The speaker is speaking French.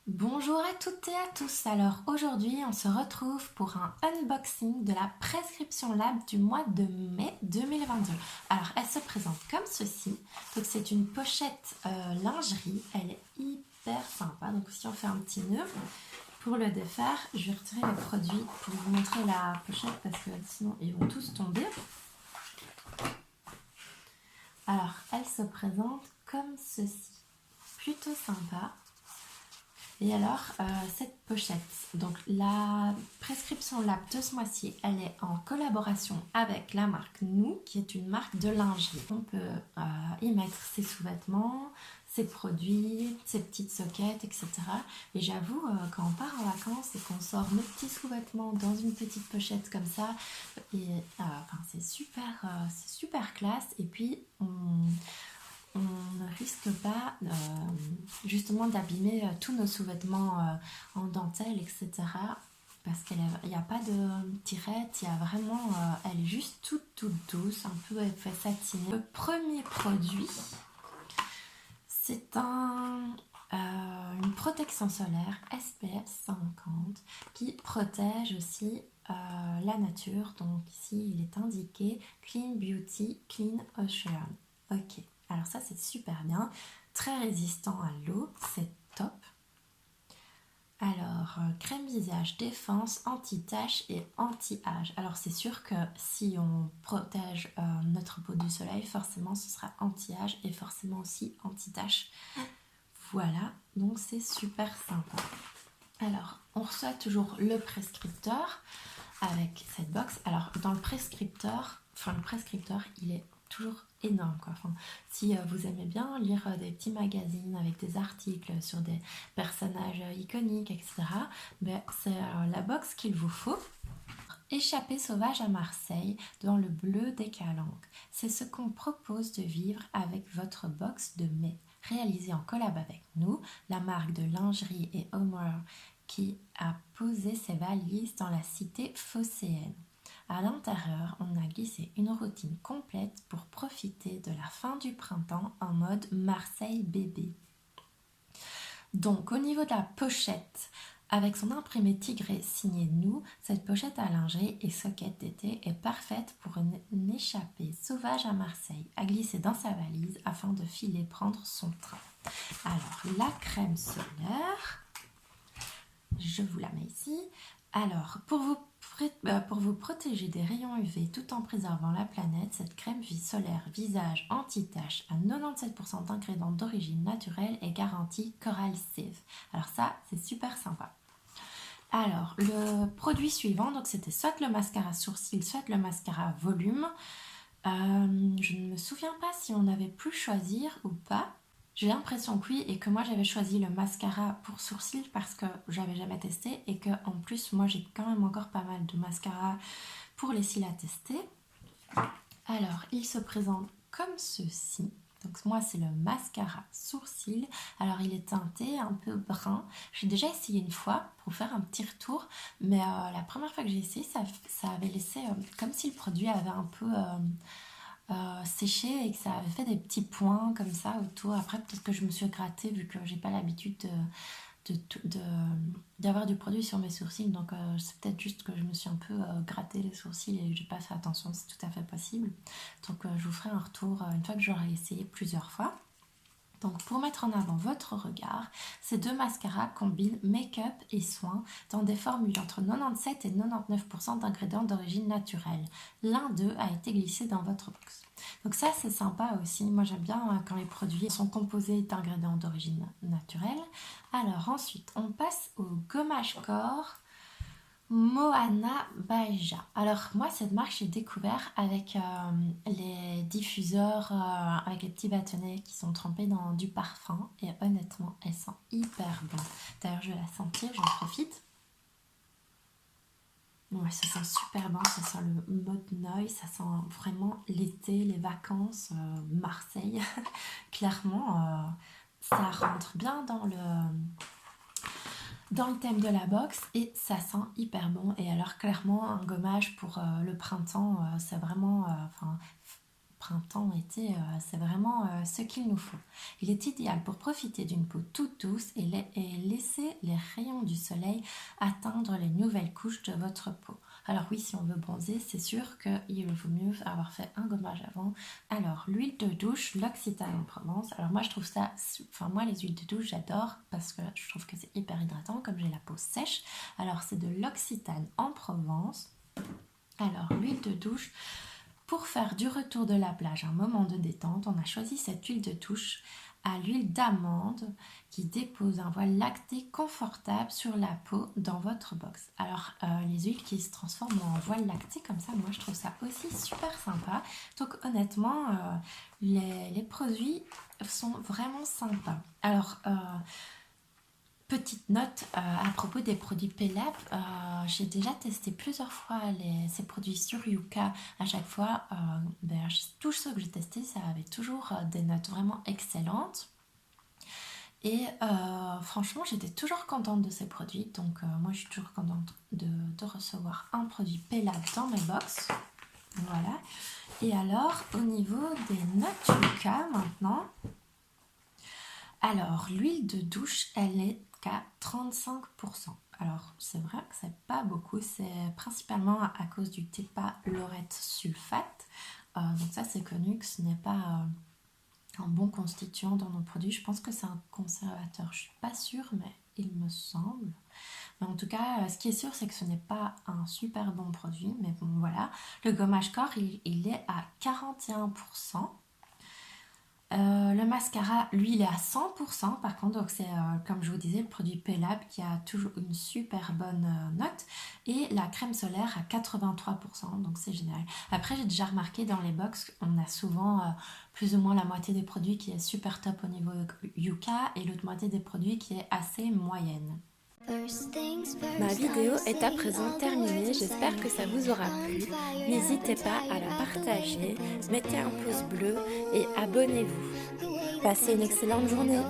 Bonjour à toutes et à tous. Alors aujourd'hui, on se retrouve pour un unboxing de la prescription lab du mois de mai 2022. Alors elle se présente comme ceci. Donc c'est une pochette lingerie. Elle est hyper sympa. Donc si on fait un petit nœud pour le défaire, je vais retirer les produits pour vous montrer la pochette parce que sinon ils vont tous tomber. Alors elle se présente comme ceci. Plutôt sympa. Et alors, cette pochette, donc la prescription lab de ce mois-ci, elle est en collaboration avec la marque Nous, qui est une marque de lingerie. On peut y mettre ses sous-vêtements, ses produits, ses petites soquettes, etc. Et j'avoue, quand on part en vacances et qu'on sort nos petits sous-vêtements dans une petite pochette comme ça, c'est super classe. Et puis, on ne risque pas justement d'abîmer tous nos sous-vêtements en dentelle, etc. Parce qu'il n'y a pas de tirette, il y a vraiment, elle est juste toute douce, un peu effet satiné. Le premier produit, c'est une protection solaire SPF 50 qui protège aussi la nature. Donc ici, il est indiqué Clean Beauty, Clean Ocean. Ok. Alors ça c'est super bien, très résistant à l'eau, c'est top. Alors, crème visage défense, anti-tache et anti-âge. Alors c'est sûr que si on protège notre peau du soleil, forcément ce sera anti-âge et forcément aussi anti-tache. Voilà, donc c'est super sympa. Alors, on reçoit toujours le prescripteur avec cette box. Alors, dans le prescripteur, il est toujours énorme quoi. Si vous aimez bien lire des petits magazines avec des articles sur des personnages iconiques, etc., c'est la box qu'il vous faut. Échappée sauvage à Marseille dans le bleu des calanques. C'est ce qu'on propose de vivre avec votre box de mai, réalisée en collab avec nous, la marque de lingerie et homeware qui a posé ses valises dans la cité phocéenne. À l'intérieur, on a glissé une routine complète pour profiter de la fin du printemps en mode Marseille bébé. Donc au niveau de la pochette, avec son imprimé tigré signé Nous, cette pochette à lingerie et soquette d'été est parfaite pour une échappée sauvage à Marseille, à glisser dans sa valise afin de filer prendre son train. Alors la crème solaire, je vous la mets ici. Alors, pour vous protéger des rayons UV tout en préservant la planète, cette crème solaire visage anti-tache à 97% d'ingrédients d'origine naturelle est garantie Coral Safe. Alors ça, c'est super sympa. Alors, le produit suivant, donc c'était soit le mascara sourcil, soit le mascara volume. Je ne me souviens pas si on avait pu choisir ou pas. J'ai l'impression que oui et que moi j'avais choisi le mascara pour sourcils parce que j'avais jamais testé et que en plus moi j'ai quand même encore pas mal de mascara pour les cils à tester. Alors il se présente comme ceci. Donc moi c'est le mascara sourcil. Alors il est teinté un peu brun. J'ai déjà essayé une fois pour faire un petit retour, mais la première fois que j'ai essayé ça avait laissé comme si le produit avait un peu séché et que ça avait fait des petits points comme ça autour. Après peut-être que je me suis grattée vu que j'ai pas l'habitude d'avoir du produit sur mes sourcils, donc c'est peut-être juste que je me suis un peu gratté les sourcils et j'ai pas fait attention, c'est tout à fait possible. Donc je vous ferai un retour une fois que j'aurai essayé plusieurs fois. Donc pour mettre en avant votre regard, ces deux mascaras combinent make-up et soins dans des formules entre 97 et 99% d'ingrédients d'origine naturelle. L'un d'eux a été glissé dans votre box. Donc ça c'est sympa aussi, moi j'aime bien quand les produits sont composés d'ingrédients d'origine naturelle. Alors ensuite on passe au gommage corps Moana Baeja. Alors moi cette marque j'ai découvert avec les diffuseurs avec les petits bâtonnets qui sont trempés dans du parfum et honnêtement elle sent hyper bon. D'ailleurs je vais la sentir, j'en profite. Ouais, ça sent super bon, ça sent le mode Noy, ça sent vraiment l'été, les vacances, Marseille. Clairement ça rentre bien dans le thème de la box et ça sent hyper bon. Et alors clairement un gommage pour le printemps, c'est vraiment printemps-été, c'est vraiment ce qu'il nous faut. Il est idéal pour profiter d'une peau toute douce et laisser rayons du soleil atteindre les nouvelles couches de votre peau. Alors oui, si on veut bronzer, c'est sûr qu'il vaut mieux avoir fait un gommage avant. Alors l'huile de douche, l'Occitane en Provence. Alors moi je trouve ça, moi les huiles de douche j'adore parce que je trouve que c'est hyper hydratant comme j'ai la peau sèche. Alors c'est de l'Occitane en Provence. Alors l'huile de douche, pour faire du retour de la plage un moment de détente, on a choisi cette huile de douche à l'huile d'amande qui dépose un voile lacté confortable sur la peau dans votre box. Alors les huiles qui se transforment en voile lacté comme ça, moi je trouve ça aussi super sympa. Donc honnêtement, les produits sont vraiment sympas. Alors petite note à propos des produits Pelab, j'ai déjà testé plusieurs fois ces produits sur Yuka. À chaque fois, tous ceux que j'ai testés, ça avait toujours des notes vraiment excellentes. Et franchement, j'étais toujours contente de ces produits. Donc moi, je suis toujours contente de recevoir un produit Pelab dans mes box. Voilà. Et alors, au niveau des notes Yuka maintenant, alors l'huile de douche, elle est qu'à 35%. Alors c'est vrai que c'est pas beaucoup, c'est principalement à cause du TEPA laurette sulfate. Donc ça c'est connu que ce n'est pas un bon constituant dans nos produits. Je pense que c'est un conservateur, je suis pas sûre, mais il me semble. Mais en tout cas, ce qui est sûr, c'est que ce n'est pas un super bon produit. Mais bon, voilà. Le gommage corps, il est à 41%. Le mascara, lui, il est à 100% par contre, donc c'est comme je vous disais le produit Pelab qui a toujours une super bonne note, et la crème solaire à 83%, donc c'est génial. Après, j'ai déjà remarqué dans les box, on a souvent plus ou moins la moitié des produits qui est super top au niveau Yuka et l'autre moitié des produits qui est assez moyenne. Ma vidéo est à présent terminée, j'espère que ça vous aura plu. N'hésitez pas à la partager, mettez un pouce bleu et abonnez-vous. Passez une excellente journée.